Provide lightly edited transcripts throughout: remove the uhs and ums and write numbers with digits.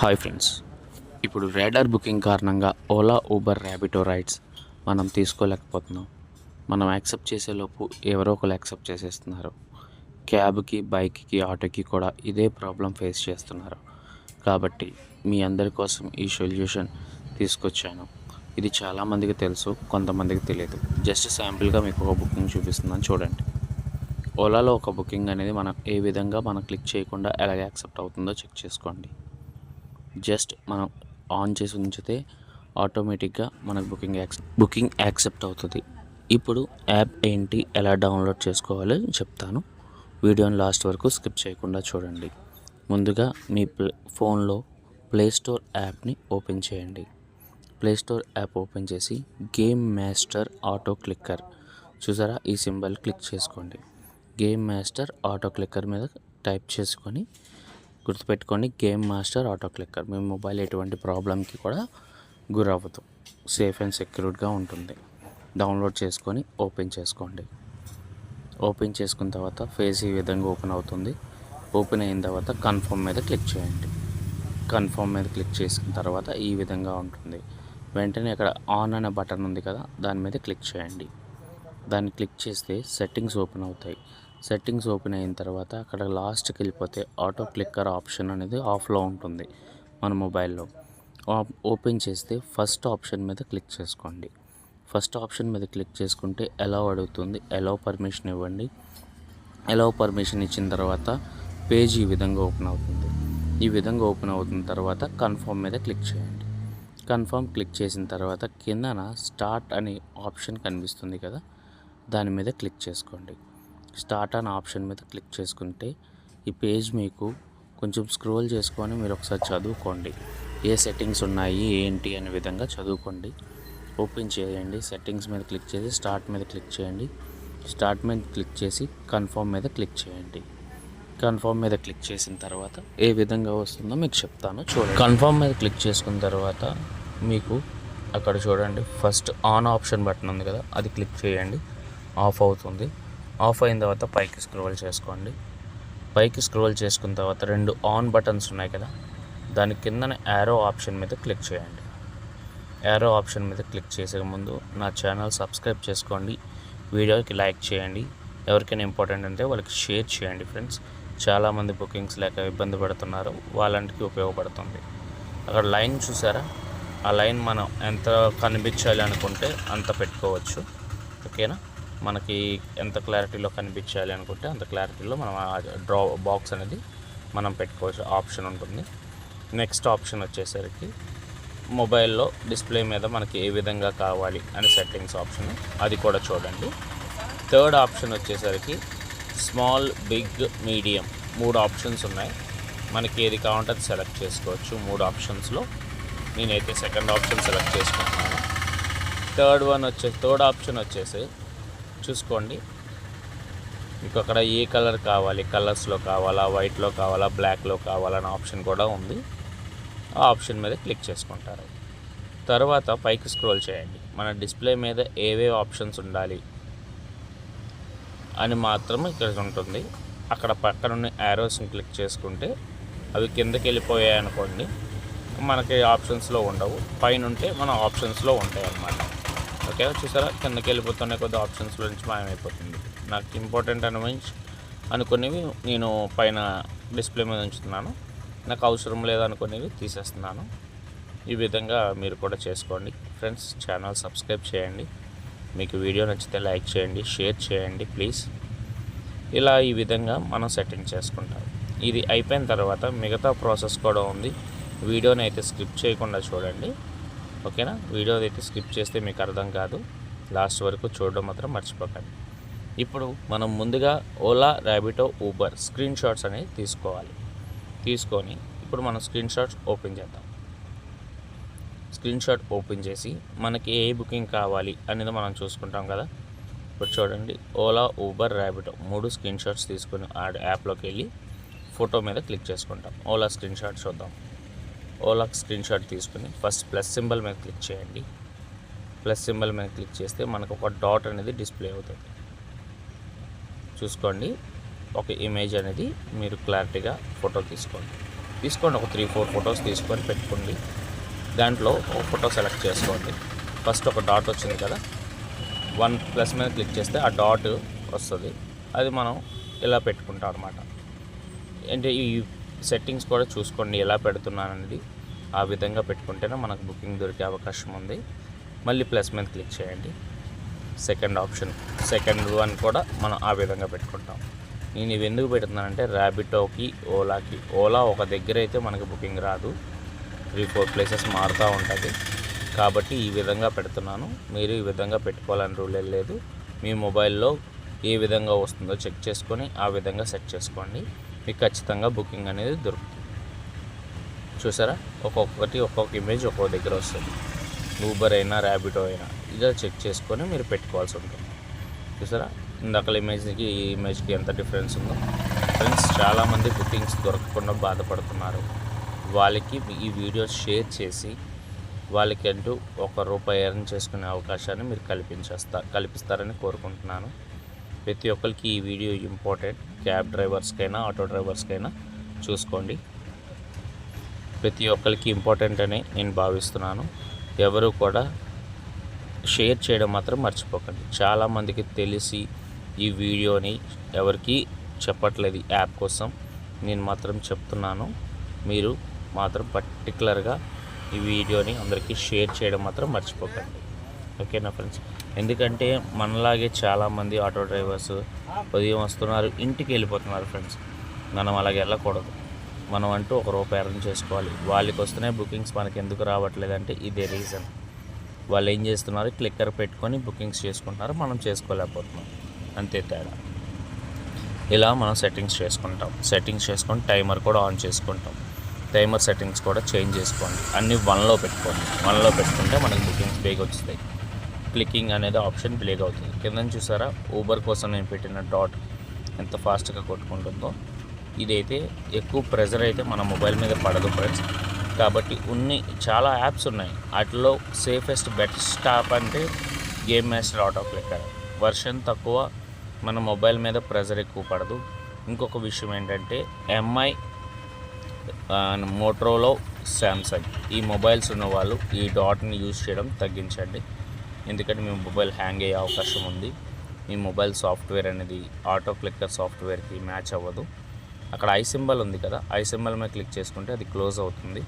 Hi friends, ఇప్పుడు rider booking కారణంగా Ola, Uber, Rapido rides మనం తీసుకోలేకపోతున్నాం. మనం యాక్సెప్ట్ చేసేలోపు ఎవరో ఒకరు యాక్సెప్ట్ చేసేస్తున్నారు. క్యాబ్కి, బైక్కి, ఆటోకి కూడా ఇదే ప్రాబ్లం ఫేస్ చేస్తున్నారు. కాబట్టి మీ అందరి కోసం ఈ సొల్యూషన్ తీసుకొచ్చాను. ఇది చాలామందికి తెలుసు, కొంతమందికి తెలియదు. జస్ట్ శాంపిల్గా మీకు ఒక బుకింగ్ చూపిస్తున్నాను, చూడండి. ఓలాలో ఒక బుకింగ్ అనేది మనం ఏ విధంగా మనం క్లిక్ చేయకుండా ఎలాగ యాక్సెప్ట్ అవుతుందో చెక్ చేసుకోండి. జస్ట్ మనం ఆన్ చేసి ఉంచితే ఆటోమేటిక్గా మనకు బుకింగ్ యాక్సెప్ట్ అవుతుంది. ఇప్పుడు యాప్ ఏంటి, ఎలా డౌన్లోడ్ చేసుకోవాలో చెప్తాను. వీడియోని లాస్ట్ వరకు స్కిప్ చేయకుండా చూడండి. ముందుగా మీ ఫోన్లో ప్లేస్టోర్ యాప్ని ఓపెన్ చేయండి. ప్లేస్టోర్ యాప్ ఓపెన్ చేసి గేమ్ మాస్టర్ ఆటో క్లిక్కర్ చూసారా, ఈ సింబల్ క్లిక్ చేసుకోండి. గేమ్ మాస్టర్ ఆటో క్లిక్కర్ మీద టైప్ చేసుకొని గుర్తుపెట్టుకోండి, గేమ్ మాస్టర్ ఆటో క్లిక్కర్. మీ మొబైల్ ఎటువంటి ప్రాబ్లంకి కూడా గురవ్వదు, సేఫ్ అండ్ సెక్యూర్డ్గా ఉంటుంది. డౌన్లోడ్ చేసుకొని ఓపెన్ చేసుకోండి. ఓపెన్ చేసుకున్న తర్వాత ఫేస్ ఈ విధంగా ఓపెన్ అవుతుంది. ఓపెన్ అయిన తర్వాత కన్ఫర్మ్ మీద క్లిక్ చేయండి. కన్ఫర్మ్ మీద క్లిక్ చేసిన తర్వాత ఈ విధంగా ఉంటుంది. వెంటనే అక్కడ ఆన్ అనే బటన్ ఉంది కదా, దాని మీద క్లిక్ చేయండి. దాన్ని క్లిక్ చేస్తే సెట్టింగ్స్ ఓపెన్ అవుతాయి. సెట్టింగ్స్ ఓపెన్ అయిన తర్వాత అక్కడ లాస్ట్కి వెళ్ళిపోతే ఆటో క్లిక్కర్ ఆప్షన్ అనేది ఆఫ్లో ఉంటుంది మన మొబైల్లో. ఓపెన్ చేస్తే ఫస్ట్ ఆప్షన్ మీద క్లిక్ చేసుకోండి. ఫస్ట్ ఆప్షన్ మీద క్లిక్ చేసుకుంటే అలౌ అడుగుతుంది. అలౌ పర్మిషన్ ఇవ్వండి. అలౌ పర్మిషన్ ఇచ్చిన తర్వాత పేజ్ ఈ విధంగా ఓపెన్ అవుతుంది. ఈ విధంగా ఓపెన్ అవుతున్న తర్వాత కన్ఫర్మ్ మీద క్లిక్ చేయండి. కన్ఫర్మ్ క్లిక్ చేసిన తర్వాత కిందన స్టార్ట్ అనే ఆప్షన్ కనిపిస్తుంది కదా, దాని మీద క్లిక్ చేసుకోండి. స్టార్ట్ అనే ఆప్షన్ మీద క్లిక్ చేసుకుంటే ఈ పేజ్ మీకు కొంచెం స్క్రోల్ చేసుకొని మీరు ఒకసారి చదువుకోండి. ఏ సెట్టింగ్స్ ఉన్నాయి ఏంటి అనే విధంగా చదువుకోండి. ఓపెన్ చేయండి. సెట్టింగ్స్ మీద క్లిక్ చేసి స్టార్ట్ మీద క్లిక్ చేయండి. స్టార్ట్ మీద క్లిక్ చేసి కన్ఫర్మ్ మీద క్లిక్ చేయండి. కన్ఫర్మ్ మీద క్లిక్ చేసిన తర్వాత ఏ విధంగా వస్తుందో మీకు చెప్తాను, చూడండి. కన్ఫర్మ్ మీద క్లిక్ చేసుకున్న తర్వాత మీకు అక్కడ చూడండి, ఫస్ట్ ఆన్ ఆప్షన్ బటన్ ఉంది కదా, అది క్లిక్ చేయండి. ఆఫ్ అవుతుంది. ఆఫ్ అయిన తర్వాత పైకి స్క్రోల్ చేసుకోండి. పైకి స్క్రోల్ చేసుకున్న తర్వాత రెండు ఆన్ బటన్స్ ఉన్నాయి కదా, దాని కిందన యారో ఆప్షన్ మీద క్లిక్ చేయండి. యారో ఆప్షన్ మీద క్లిక్ చేసే ముందు నా ఛానల్ సబ్స్క్రైబ్ చేసుకోండి, వీడియోకి లైక్ చేయండి. ఎవరికైనా ఇంపార్టెంట్ అంటే వాళ్ళకి షేర్ చేయండి ఫ్రెండ్స్. చాలామంది బుకింగ్స్ లేక ఇబ్బంది పడుతున్నారు, వాళ్ళంటికి ఉపయోగపడుతుంది. అక్కడ లైన్ చూసారా, ఆ లైన్ మనం ఎంత కనిపించాలి అనుకుంటే అంత పెట్టుకోవచ్చు. ఓకేనా, మనకి ఎంత క్లారిటీలో కనిపించాలి అనుకుంటే అంత క్లారిటీలో మనం డ్రా బాక్స్ అనేది మనం పెట్టుకోవచ్చు, ఆప్షన్ ఉంటుంది. నెక్స్ట్ ఆప్షన్ వచ్చేసరికి మొబైల్లో డిస్ప్లే మీద మనకి ఏ విధంగా కావాలి అని సెట్టింగ్స్ ఆప్షన్, అది కూడా చూడండి. థర్డ్ ఆప్షన్ వచ్చేసరికి స్మాల్, బిగ్, మీడియం 3 ఆప్షన్స్ ఉన్నాయి. మనకి ఏది కావాలంటే అది సెలెక్ట్ చేసుకోవచ్చు 3 ఆప్షన్స్లో. నేనైతే సెకండ్ ఆప్షన్ సెలెక్ట్ చేసుకుంటున్నాను. థర్డ్ ఆప్షన్ వచ్చేసి చూసుకోండి, మీకు అక్కడ ఏ కలర్ కావాలి, కలర్స్లో కావాలా, వైట్లో కావాలా, బ్లాక్లో కావాలన్న ఆప్షన్ కూడా ఉంది. ఆ ఆప్షన్ మీద క్లిక్ చేసుకుంటారు. తర్వాత పైకి స్క్రోల్ చేయండి. మన డిస్ప్లే మీద ఏవే ఆప్షన్స్ ఉండాలి అని మాత్రం ఇక్కడ ఉంటుంది. అక్కడ పక్కనున్న యారోస్ని క్లిక్ చేసుకుంటే అవి కిందకి వెళ్ళిపోయాయి అనుకోండి, మనకి ఆప్షన్స్లో ఉండవు. పైన ఉంటే మన ఆప్షన్స్లో ఉంటాయి అన్నమాట. ఓకే, చూసారా, కిందకి వెళ్ళిపోతున్న కొద్ది ఆప్షన్స్లో నుంచి మాయమైపోతుంది. నాకు ఇంపార్టెంట్ అనుకునేవి నేను పైన డిస్ప్లే మీద ఉంచుతున్నాను, నాకు అవసరం లేదనుకునేవి తీసేస్తున్నాను. ఈ విధంగా మీరు కూడా చేసుకోండి ఫ్రెండ్స్. ఛానల్ సబ్స్క్రైబ్ చేయండి. మీకు వీడియో నచ్చితే లైక్ చేయండి, షేర్ చేయండి ప్లీజ్. ఇలా ఈ విధంగా మనం సెట్టింగ్ చేసుకుంటాం. ఇది అయిపోయిన తర్వాత మిగతా ప్రాసెస్ కూడా ఉంది. వీడియోని అయితే స్కిప్ చేయకుండా చూడండి, ఓకేనా. వీడియో అయితే స్కిప్ చేస్తే మీకు అర్థం కాదు, లాస్ట్ వరకు చూడడం మాత్రం మర్చిపోకండి. ఇప్పుడు మనం ముందుగా Ola, Rapido, Uber screen shots అనేవి తీసుకొని ఇప్పుడు మనం స్క్రీన్ షాట్స్ ఓపెన్ చేద్దాం. స్క్రీన్ షాట్ ఓపెన్ చేసి మనకి ఏ బుకింగ్ కావాలి అనేది మనం చూసుకుంటాం కదా. ఇప్పుడు చూడండి, Ola, Uber, Rapido 3 screen shots తీసుకొని యాప్లోకి వెళ్ళి ఫోటో మీద క్లిక్ చేసుకుంటాం. ఓలా స్క్రీన్ షాట్ చూద్దాం. ఓలా స్క్రీన్ షాట్ తీసుకుని ఫస్ట్ ప్లస్ సింబల్ మీద క్లిక్ చేయండి. ప్లస్ సింబల్ మీద క్లిక్ చేస్తే మనకు ఒక డాట్ అనేది డిస్ప్లే అవుతుంది. చూసుకోండి, ఒక ఇమేజ్ అనేది మీరు క్లారిటీగా ఫోటో తీసుకోండి. తీసుకోండి. ఒక 3-4 ఫొటోస్ తీసుకొని పెట్టుకోండి. దాంట్లో ఒక ఫోటో సెలెక్ట్ చేసుకోండి. ఫస్ట్ ఒక డాట్ వచ్చింది కదా, 1 ప్లస్ మీద క్లిక్ చేస్తే ఆ డాట్ వస్తుంది. అది మనం ఇలా పెట్టుకుంటాం అనమాట. అంటే ఈ సెట్టింగ్స్ కూడా చూసుకోండి ఎలా పెడుతున్నాను అనేది. ఆ విధంగా పెట్టుకుంటేనే మనకు బుకింగ్ దొరికే అవకాశం ఉంది. మళ్ళీ ప్లస్ మీద క్లిక్ చేయండి. సెకండ్ ఆప్షన్, సెకండ్ వన్ కూడా మనం ఆ విధంగా పెట్టుకుంటాం. నేను ఇవి ఎందుకు పెడుతున్నానంటే ర్యాబిటోకి, ఓలాకి. ఓలా ఒక దగ్గర అయితే మనకి బుకింగ్ రాదు, 3-4 ప్లేసెస్ మారుతూ ఉంటుంది. కాబట్టి ఈ విధంగా పెడుతున్నాను. మీరు ఈ విధంగా పెట్టుకోవాలని రూల్ లేదు. మీ మొబైల్లో ఏ విధంగా వస్తుందో చెక్ చేసుకొని ఆ విధంగా సెట్ చేసుకోండి. మీకు ఖచ్చితంగా బుకింగ్ అనేది దొరుకుతుంది. చూసారా, ఒక్కొక్క ఇమేజ్ ఒక్కొక్క దగ్గర వస్తుంది. ఊబర్ అయినా ర్యాబిటో అయినా ఇలా చెక్ చేసుకొని మీరు పెట్టుకోవాల్సి ఉంటుంది. చూసారా, ఇందాక ఇమేజ్కి ఈ ఇమేజ్కి ఎంత డిఫరెన్స్ ఉందో. ఫ్రెండ్స్, చాలామంది బుకింగ్స్ దొరకకుండా బాధపడుతున్నారు. వాళ్ళకి ఈ వీడియో షేర్ చేసి వాళ్ళకి అంటూ ₹1 ఎర్న్ చేసుకునే అవకాశాన్ని మీరు కల్పిస్తారని కోరుకుంటున్నాను. ప్రతి ఒక్కరికి ఈ వీడియో ఇంపార్టెంట్. క్యాబ్ డ్రైవర్స్కైనా, ఆటో డ్రైవర్స్కైనా చూసుకోండి. ప్రతి ఒక్కరికి ఇంపార్టెంట్ అని నేను భావిస్తున్నాను. ఎవరు కూడా షేర్ చేయడం మాత్రం మర్చిపోకండి. చాలామందికి తెలిసి ఈ వీడియోని ఎవరికి చెప్పట్లేదు. యాప్ కోసం నేను మాత్రం చెప్తున్నాను. మీరు మాత్రం పర్టికులర్గా ఈ వీడియోని అందరికీ షేర్ చేయడం మాత్రం మర్చిపోకండి. ఓకేనా ఫ్రెండ్స్? ఎందుకంటే మనలాగే చాలామంది ఆటో డ్రైవర్స్ ఉదయం వస్తున్నారు, ఇంటికి వెళ్ళిపోతున్నారు. ఫ్రెండ్స్, మనం అలాగే వెళ్ళకూడదు. మనం అంటూ ₹1 ఎర్న్ చేసుకోవాలి. వాళ్ళకి వస్తున్నాయి బుకింగ్స్, మనకి ఎందుకు రావట్లేదంటే ఇదే రీజన్. వాళ్ళు ఏం చేస్తున్నారు, క్లిక్కర్ పెట్టుకొని బుకింగ్స్ చేసుకుంటున్నారు, మనం చేసుకోలేకపోతున్నాం. అంతే తేడా. ఇలా మనం సెట్టింగ్స్ చేసుకొని టైమర్ కూడా ఆన్ చేసుకుంటాం. టైమర్ సెట్టింగ్స్ కూడా చేంజ్ చేసుకోండి. అన్నీ 1లో పెట్టుకోండి. 1లో పెట్టుకుంటే మనకి బుకింగ్స్ బేగా వస్తాయి. క్లిక్కింగ్ అనేది ఆప్షన్ బ్లేక్ అవుతుంది. కింద చూసారా, ఊబర్ కోసం నేను పెట్టిన డాట్ ఎంత ఫాస్ట్గా కొట్టుకుంటుందో. ఇదైతే ఎక్కువ ప్రెజర్ అయితే మన మొబైల్ మీద పడదు ఫ్రెండ్స్. కాబట్టి చాలా యాప్స్ ఉన్నాయి. వాటిలో సేఫెస్ట్ బెస్ట్ యాప్ అంటే game master auto clicker. Version తక్కువ, మన మొబైల్ మీద ప్రెజర్ ఎక్కువ పడదు. ఇంకొక విషయం ఏంటంటే ఎంఐ, మోటరోలా, శాంసంగ్ ఈ మొబైల్స్ ఉన్న వాళ్ళు ఈ డాట్ని యూజ్ చేయడం తగ్గించండి. ఎందుకంటే మీ మొబైల్ హ్యాంగ్ అయ్యే అవకాశం ఉంది. మీ మొబైల్ సాఫ్ట్వేర్ అనేది ఆటో క్లిక్కర్ సాఫ్ట్వేర్కి మ్యాచ్ అవ్వదు. అక్కడ ఐ సింబల్ ఉంది కదా, ఐ సింబల్ మీద క్లిక్ చేసుకుంటే అది క్లోజ్ అవుతుంది.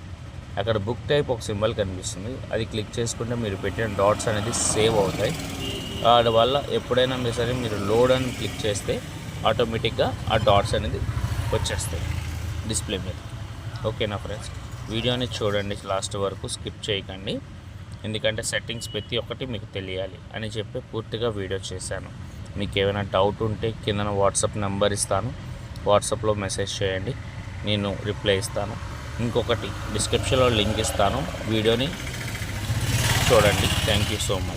అక్కడ బుక్ టైప్ ఒక సింబల్ కనిపిస్తుంది, అది క్లిక్ చేసుకుంటే మీరు పెట్టిన డాట్స్ అనేది సేవ్ అవుతాయి. వాటి వల్ల ఎప్పుడైనా మీరు లోడ్ అని క్లిక్ చేస్తే ఆటోమేటిక్గా ఆ డాట్స్ అనేది వచ్చేస్తాయి డిస్ప్లే మీద. ఓకేనా ఫ్రెండ్స్? వీడియోని చూడండి లాస్ట్ వరకు, స్కిప్ చేయకండి. ఎందుకంటే సెట్టింగ్స్ ప్రతి ఒక్కటి మీకు తెలియాలి అని చెప్పి పూర్తిగా వీడియో చేశాను. మీకు ఏమైనా డౌట్ ఉంటే కింద వాట్సాప్ నెంబర్ ఇస్తాను, వాట్సాప్లో మెసేజ్ చేయండి, నేను రిప్లై ఇస్తాను. ఇంకొకటి డిస్క్రిప్షన్లో లింక్ ఇస్తాను, వీడియోని చూడండి. Thank you so much.